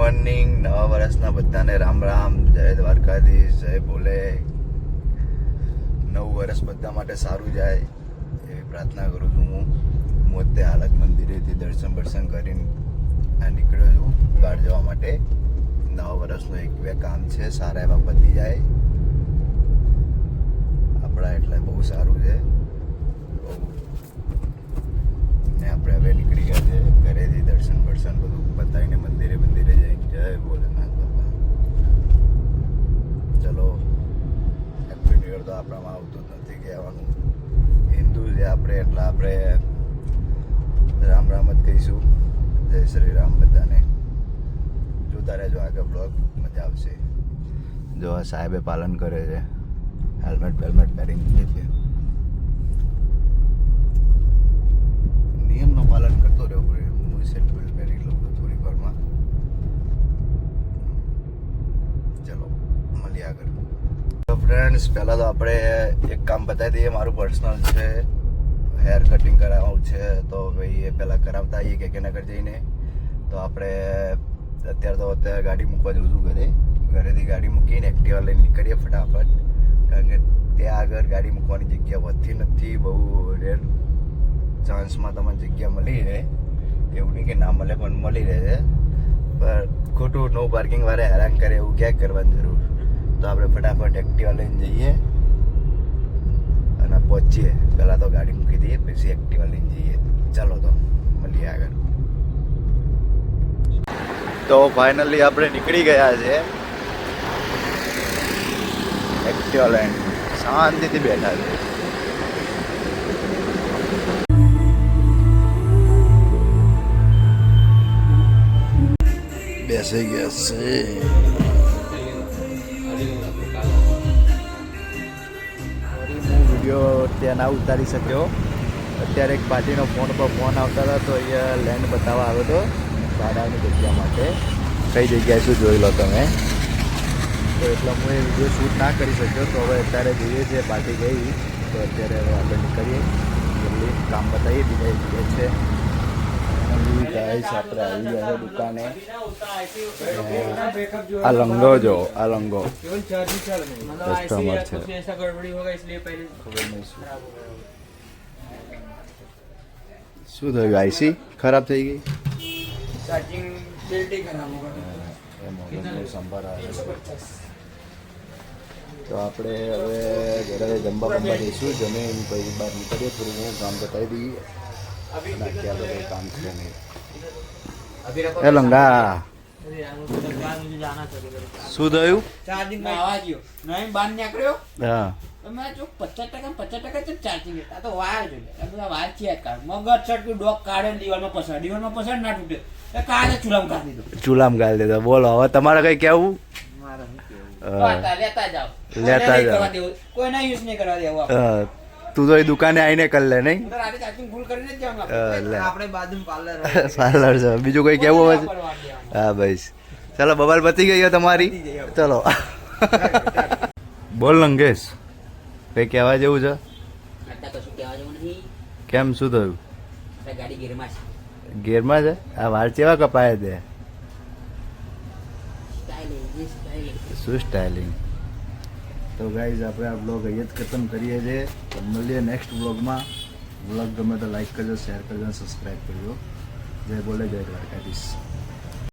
Morning. નવા વર્ષના બધાને રામ રામ. જય દ્વારકાધીશ, જય ભોલે. નવું વર્ષ બધા માટે સારું જાય એવી પ્રાર્થના કરું છું. હું અત્યારે હાલત મંદિરેથી દર્શન કરીને નીકળ્યો છું બહાર જવા માટે. નવા વર્ષનું એક બે કામ છે, સારા એવા પતી જાય આપણા, એટલે બહુ સારું છે. ને આપણે હવે નીકળી ગયા છે ઘરેથી. દર્શન બધું પતાવીને મંદિરે જઈને જય ભોલેનાથ બાપા. ચલો, હેપી ન્યુ યર તો આપણામાં આવતું જ નથી કહેવાનું. હિન્દુ છે આપણે, એટલે આપણે રામ રામ જ કહીશું. જય શ્રી રામ બધાને. જોતા રહેજો આગળ બ્લોગ, મજા આવશે. જો આ સાહેબે પાલન કરે છે, હેલ્મેટ પહેરીને છે. નિયમનું પાલન કરતો રહેવું પડે. હું સીટ બેલ્ટ પહેરી લઉં છું થોડીક વારમાં. ચલો મળીએ આગળ. તો ફ્રેન્ડ્સ, પહેલાં તો આપણે એક કામ બતાવી દઈએ. મારું પર્સનલ છે, હેર કટિંગ કરાવવું છે. તો ભાઈ એ પહેલાં કરાવતા આવીએ કેકેનગર જઈને. તો આપણે અત્યારે ગાડી મૂકવા જઉં છું ઘરેથી ગાડી મૂકીને એક્ટિવા લઈને નીકળીએ ફટાફટ. કારણ કે ત્યાં આગળ ગાડી મૂકવાની જગ્યા વધતી નથી. બહુ રેર ચાન્સમાં તમને જગ્યા મળી રહે. એવું નહીં કે ના મળે, પણ મળી રહે છે. પણ ખોટું નો પાર્કિંગ વાળા હેરાન કરે એવું ક્યાંક કરવાની જરૂર. તો આપણે ફટાફટ એક્ટિવા લઈને જઈએ અને પહોંચીએ. પહેલાં તો ગાડી મૂકી દઈએ, પછી એક્ટિવા લઈને જઈએ. ચાલો તો મળીએ આગળ. તો ફાઇનલી આપણે નીકળી ગયા છે. એક્ટિવા લઈને શાંતિથી બેઠા છે. બેસી ગયા છે. વિડીયો ત્યાં ના ઉતારી શક્યો. અત્યારે એક પાર્ટીનો ફોન આવતા હતા, તો અહીંયા લેન્ડ બતાવવા આવ્યો હતો ભાડાની જગ્યા માટે. કઈ જગ્યાએ શું જોઈ લો તમે. તો એટલે હું એ વિડીયો શૂટ ના કરી શક્યો. તો હવે અત્યારે જોઈએ છીએ, પાર્ટી ગઈ. તો અત્યારે હવે આપણે નીકળીએ, જલ્દી કામ બતાવીએ બીજા જગ્યાએ છે. ગાઈસ, આપણે આવી ગયા છે દુકાને. આ લંગો જો, આ લંગો કસ્ટમર છે. શું થયું? આઈસી ખરાબ થઈ ગઈ. તો આપણે હવે ઘરે જમવા જઈશું. જમીન પછી બહાર નીકળીએ, થોડું હું કામ બતાવી દઈએ. કામ છે નહીં. એ લંગા શું થયું? બહાર નીકળ્યો. હા, 50% ચાર્જિંગ. આ તો વાર જોઈએ, વાર છે. મગર ચટકું ડોક કાઢે દિવાલમાં પસાર ના તૂટે. કાઢે ચૂલામાં કાઢી દીધો. ચૂલામાં ગાળી દીધો. બોલો હવે તમારે કઈ કેવું? લેતા જાવ, કોઈ ના યુઝ નહીં કરવા દેવું. તું તો એ દુકાને આવીને કરી લે. નહીં પાર્લર છે. બીજું કોઈ કેવું હોય? હા ભાઈ, ચાલો બબાલ પતી ગઈ તમારી. ચલો બોલ લંગેશ, કઈ કહેવા જેવું છે? કેમ, શું થયું? ગેરમાં છે? આ વાળ કેવા કપાયા તે? શું સ્ટાઇલિંગ? તો ગાઈઝ, આપણે આ બ્લોગ અહીંયા જ ખતમ કરીએ છીએ. તો મળીએ નેક્સ્ટ બ્લોગમાં. બ્લોગ ગમે તો લાઈક કરજો, શેર કરજો, સબસ્ક્રાઈબ કરજો. જય બોલે, જય દ્વારકાધીશ.